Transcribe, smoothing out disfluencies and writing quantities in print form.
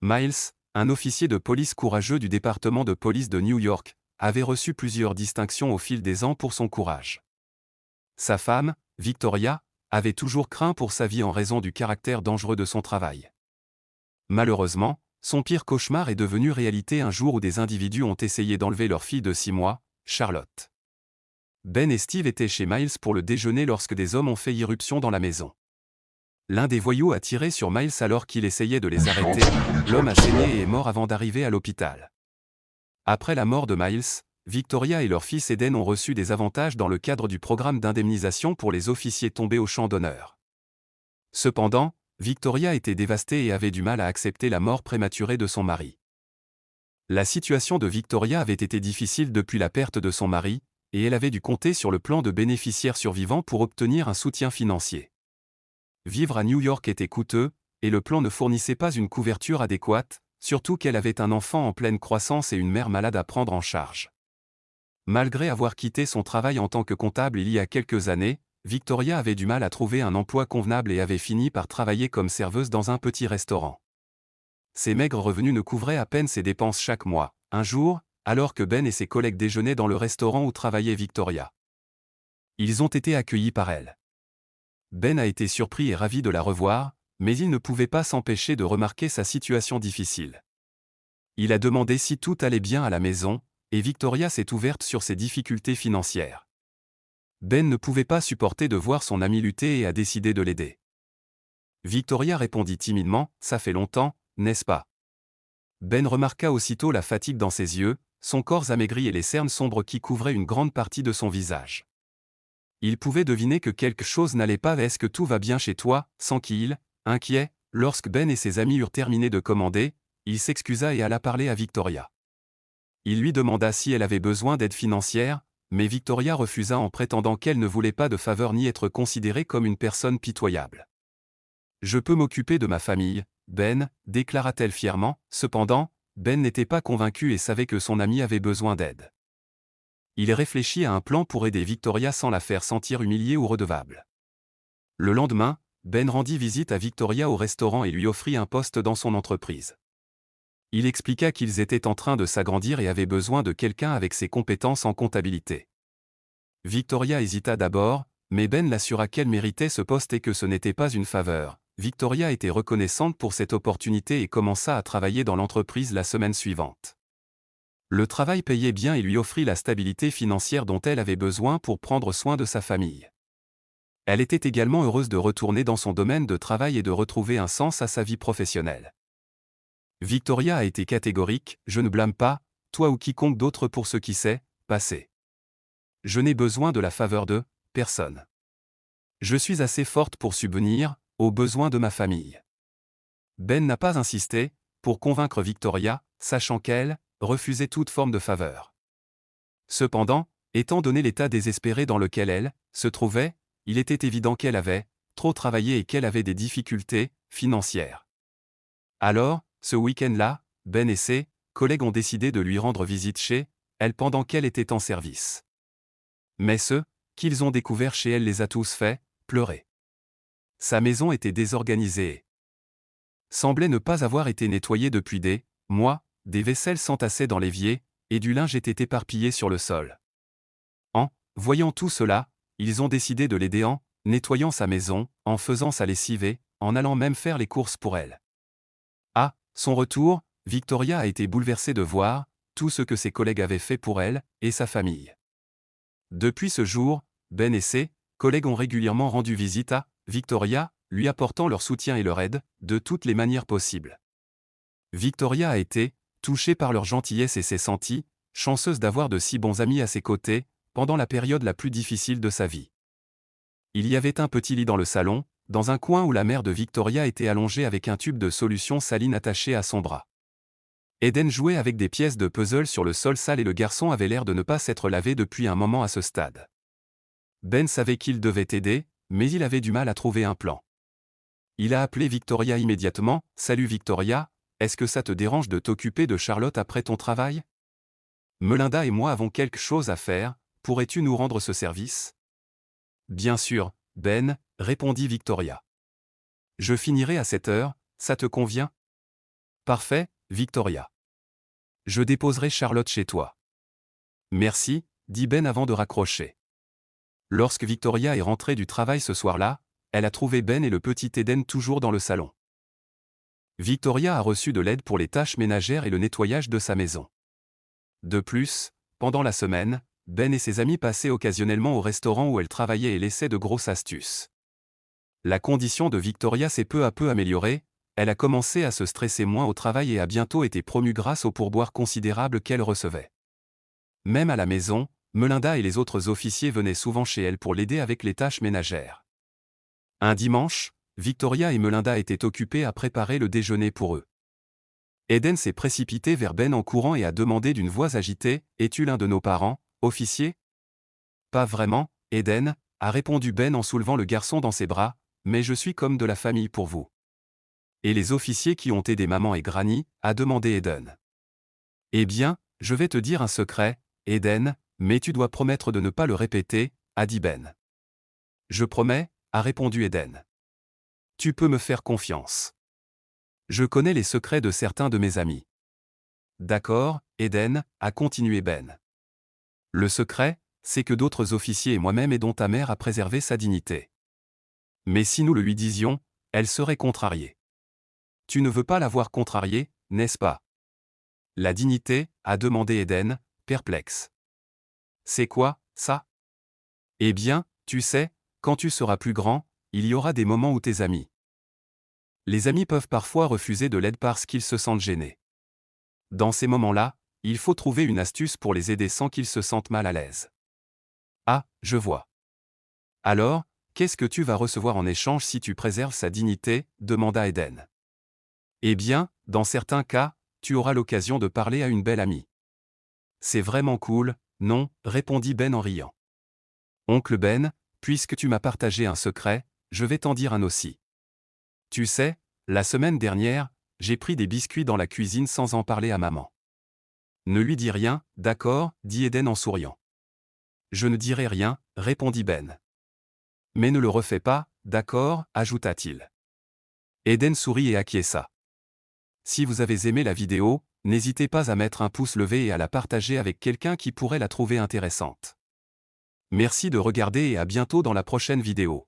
Miles, un officier de police courageux du département de police de New York, avait reçu plusieurs distinctions au fil des ans pour son courage. Sa femme, Victoria, avait toujours craint pour sa vie en raison du caractère dangereux de son travail. Malheureusement, son pire cauchemar est devenu réalité un jour où des individus ont essayé d'enlever leur fille de 6 mois, Charlotte. Ben et Steve étaient chez Miles pour le déjeuner lorsque des hommes ont fait irruption dans la maison. L'un des voyous a tiré sur Miles alors qu'il essayait de les arrêter. L'homme a saigné et est mort avant d'arriver à l'hôpital. Après la mort de Miles, Victoria et leur fils Eden ont reçu des avantages dans le cadre du programme d'indemnisation pour les officiers tombés au champ d'honneur. Cependant, Victoria était dévastée et avait du mal à accepter la mort prématurée de son mari. La situation de Victoria avait été difficile depuis la perte de son mari, et elle avait dû compter sur le plan de bénéficiaires survivants pour obtenir un soutien financier. Vivre à New York était coûteux, et le plan ne fournissait pas une couverture adéquate, surtout qu'elle avait un enfant en pleine croissance et une mère malade à prendre en charge. Malgré avoir quitté son travail en tant que comptable il y a quelques années, Victoria avait du mal à trouver un emploi convenable et avait fini par travailler comme serveuse dans un petit restaurant. Ses maigres revenus ne couvraient à peine ses dépenses chaque mois. Un jour, alors que Ben et ses collègues déjeunaient dans le restaurant où travaillait Victoria, ils ont été accueillis par elle. Ben a été surpris et ravi de la revoir, mais il ne pouvait pas s'empêcher de remarquer sa situation difficile. Il a demandé si tout allait bien à la maison, et Victoria s'est ouverte sur ses difficultés financières. Ben ne pouvait pas supporter de voir son ami lutter et a décidé de l'aider. Victoria répondit timidement, « Ça fait longtemps, n'est-ce pas ?» Ben remarqua aussitôt la fatigue dans ses yeux, son corps amaigri et les cernes sombres qui couvraient une grande partie de son visage. Il pouvait deviner que quelque chose n'allait pas. « Est-ce que tout va bien chez toi ?» S'enquille, inquiet, lorsque Ben et ses amis eurent terminé de commander, il s'excusa et alla parler à Victoria. Il lui demanda si elle avait besoin d'aide financière, mais Victoria refusa en prétendant qu'elle ne voulait pas de faveur ni être considérée comme une personne pitoyable. « Je peux m'occuper de ma famille, Ben, » déclara-t-elle fièrement. Cependant, Ben n'était pas convaincu et savait que son ami avait besoin d'aide. Il réfléchit à un plan pour aider Victoria sans la faire sentir humiliée ou redevable. Le lendemain, Ben rendit visite à Victoria au restaurant et lui offrit un poste dans son entreprise. Il expliqua qu'ils étaient en train de s'agrandir et avaient besoin de quelqu'un avec ses compétences en comptabilité. Victoria hésita d'abord, mais Ben l'assura qu'elle méritait ce poste et que ce n'était pas une faveur. Victoria était reconnaissante pour cette opportunité et commença à travailler dans l'entreprise la semaine suivante. Le travail payait bien et lui offrit la stabilité financière dont elle avait besoin pour prendre soin de sa famille. Elle était également heureuse de retourner dans son domaine de travail et de retrouver un sens à sa vie professionnelle. Victoria a été catégorique, « Je ne blâme pas, toi ou quiconque d'autre pour ce qui s'est passé. Je n'ai besoin de la faveur de personne. Je suis assez forte pour subvenir aux besoins de ma famille. » Ben n'a pas insisté, pour convaincre Victoria, sachant qu'elle refusait toute forme de faveur. Cependant, étant donné l'état désespéré dans lequel elle se trouvait, il était évident qu'elle avait trop travaillé et qu'elle avait des difficultés financières. Alors, ce week-end-là, Ben et ses collègues ont décidé de lui rendre visite chez elle pendant qu'elle était en service. Mais ce qu'ils ont découvert chez elle les a tous fait pleurer. Sa maison était désorganisée et semblait ne pas avoir été nettoyée depuis des mois, des vaisselles s'entassaient dans l'évier, et du linge était éparpillé sur le sol. En voyant tout cela, ils ont décidé de l'aider en nettoyant sa maison, en faisant sa lessive et en allant même faire les courses pour elle. À son retour, Victoria a été bouleversée de voir tout ce que ses collègues avaient fait pour elle et sa famille. Depuis ce jour, Ben et ses collègues ont régulièrement rendu visite à Victoria, lui apportant leur soutien et leur aide, de toutes les manières possibles. Victoria a été touchée par leur gentillesse et s'est sentie chanceuse d'avoir de si bons amis à ses côtés, pendant la période la plus difficile de sa vie. Il y avait un petit lit dans le salon, dans un coin où la mère de Victoria était allongée avec un tube de solution saline attaché à son bras. Eden jouait avec des pièces de puzzle sur le sol sale et le garçon avait l'air de ne pas s'être lavé depuis un moment à ce stade. Ben savait qu'il devait aider, mais il avait du mal à trouver un plan. Il a appelé Victoria immédiatement, « Salut Victoria, est-ce que ça te dérange de t'occuper de Charlotte après ton travail ? Melinda et moi avons quelque chose à faire, pourrais-tu nous rendre ce service ?» Bien sûr, Ben, répondit Victoria. Je finirai à 7 heures, ça te convient ? Parfait, Victoria. Je déposerai Charlotte chez toi. Merci, dit Ben avant de raccrocher. Lorsque Victoria est rentrée du travail ce soir-là, elle a trouvé Ben et le petit Eden toujours dans le salon. Victoria a reçu de l'aide pour les tâches ménagères et le nettoyage de sa maison. De plus, pendant la semaine, Ben et ses amis passaient occasionnellement au restaurant où elle travaillait et laissaient de grosses astuces. La condition de Victoria s'est peu à peu améliorée, elle a commencé à se stresser moins au travail et a bientôt été promue grâce aux pourboires considérables qu'elle recevait. Même à la maison, Melinda et les autres officiers venaient souvent chez elle pour l'aider avec les tâches ménagères. Un dimanche, Victoria et Melinda étaient occupées à préparer le déjeuner pour eux. Eden s'est précipité vers Ben en courant et a demandé d'une voix agitée « Es-tu l'un de nos parents, officier ?» Pas vraiment, Eden, a répondu Ben en soulevant le garçon dans ses bras, mais je suis comme de la famille pour vous. Et les officiers qui ont aidé maman et Granny, a demandé Eden. Eh bien, je vais te dire un secret, Eden, mais tu dois promettre de ne pas le répéter, a dit Ben. Je promets, a répondu Eden. Tu peux me faire confiance. Je connais les secrets de certains de mes amis. D'accord, Eden, a continué Ben. Le secret, c'est que d'autres officiers et moi-même aidons ta mère à préserver sa dignité. Mais si nous le lui disions, elle serait contrariée. Tu ne veux pas la voir contrariée, n'est-ce pas? La dignité, a demandé Eden, perplexe. C'est quoi, ça? Eh bien, tu sais, quand tu seras plus grand, il y aura des moments où tes amis. Les amis peuvent parfois refuser de l'aide parce qu'ils se sentent gênés. Dans ces moments-là, il faut trouver une astuce pour les aider sans qu'ils se sentent mal à l'aise. Ah, je vois. Alors, qu'est-ce que tu vas recevoir en échange si tu préserves sa dignité, demanda Eden. Eh bien, dans certains cas, tu auras l'occasion de parler à une belle amie. C'est vraiment cool, non, répondit Ben en riant. Oncle Ben, puisque tu m'as partagé un secret, je vais t'en dire un aussi. Tu sais, la semaine dernière, j'ai pris des biscuits dans la cuisine sans en parler à maman. Ne lui dis rien, d'accord, dit Eden en souriant. Je ne dirai rien, répondit Ben. Mais ne le refais pas, d'accord, ajouta-t-il. Eden sourit et acquiesça. Si vous avez aimé la vidéo, n'hésitez pas à mettre un pouce levé et à la partager avec quelqu'un qui pourrait la trouver intéressante. Merci de regarder et à bientôt dans la prochaine vidéo.